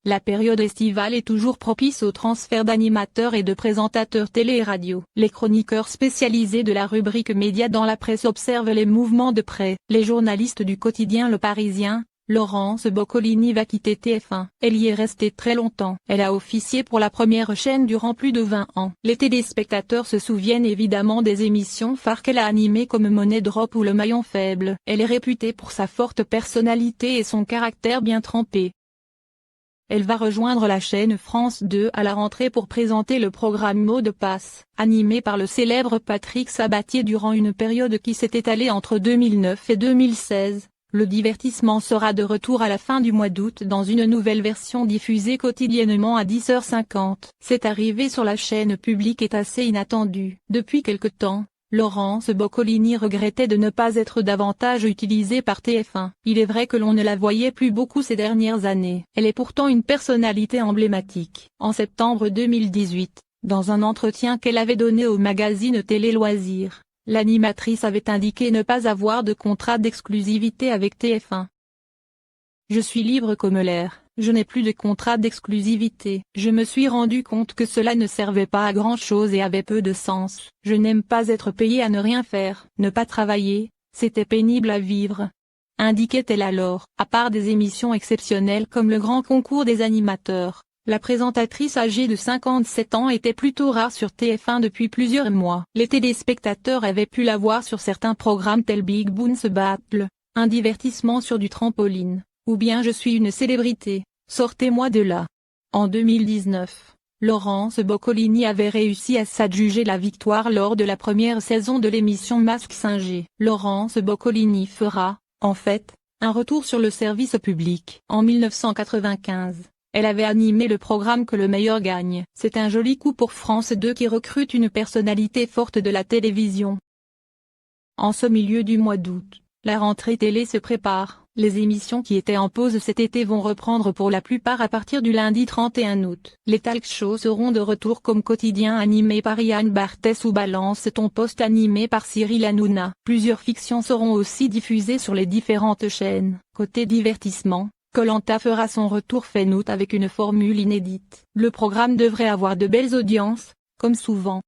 La période estivale est toujours propice au transfert d'animateurs et de présentateurs télé et radio. Les chroniqueurs spécialisés de la rubrique Médias dans la presse observent les mouvements de près. Les journalistes du quotidien Le Parisien, Laurence Boccolini va quitter TF1. Elle y est restée très longtemps. Elle a officié pour la première chaîne durant plus de 20 ans. Les téléspectateurs se souviennent évidemment des émissions phares qu'elle a animées comme Money Drop ou Le Maillon Faible. Elle est réputée pour sa forte personnalité et son caractère bien trempé. Elle va rejoindre la chaîne France 2 à la rentrée pour présenter le programme Mot de passe, animé par le célèbre Patrick Sabatier durant une période qui s'est étalée entre 2009 et 2016. Le divertissement sera de retour à la fin du mois d'août dans une nouvelle version diffusée quotidiennement à 10h50. Cette arrivée sur la chaîne publique est assez inattendue. Depuis quelque temps, Laurence Boccolini regrettait de ne pas être davantage utilisée par TF1. Il est vrai que l'on ne la voyait plus beaucoup ces dernières années. Elle est pourtant une personnalité emblématique. En septembre 2018, dans un entretien qu'elle avait donné au magazine Télé Loisirs, l'animatrice avait indiqué ne pas avoir de contrat d'exclusivité avec TF1. Je suis libre comme l'air, je n'ai plus de contrat d'exclusivité. Je me suis rendu compte que cela ne servait pas à grand-chose et avait peu de sens. Je n'aime pas être payée à ne rien faire. Ne pas travailler, c'était pénible à vivre, indiquait-elle alors. À part des émissions exceptionnelles comme le Grand Concours des animateurs, la présentatrice âgée de 57 ans était plutôt rare sur TF1 depuis plusieurs mois. Les téléspectateurs avaient pu la voir sur certains programmes tels Big Bounce Battle, un divertissement sur du trampoline, ou bien Je suis une célébrité, sortez-moi de là. En 2019, Laurence Boccolini avait réussi à s'adjuger la victoire lors de la première saison de l'émission Mask Singer. Laurence Boccolini fera, en fait, un retour sur le service public. En 1995, elle avait animé le programme Que le meilleur gagne. C'est un joli coup pour France 2 qui recrute une personnalité forte de la télévision. En ce milieu du mois d'août, la rentrée télé se prépare. Les émissions qui étaient en pause cet été vont reprendre pour la plupart à partir du lundi 31 août. Les talk shows seront de retour comme Quotidien animé par Yann Barthès ou Balance ton poste animé par Cyril Hanouna. Plusieurs fictions seront aussi diffusées sur les différentes chaînes. Côté divertissement, Koh-Lanta fera son retour fin août avec une formule inédite. Le programme devrait avoir de belles audiences, comme souvent.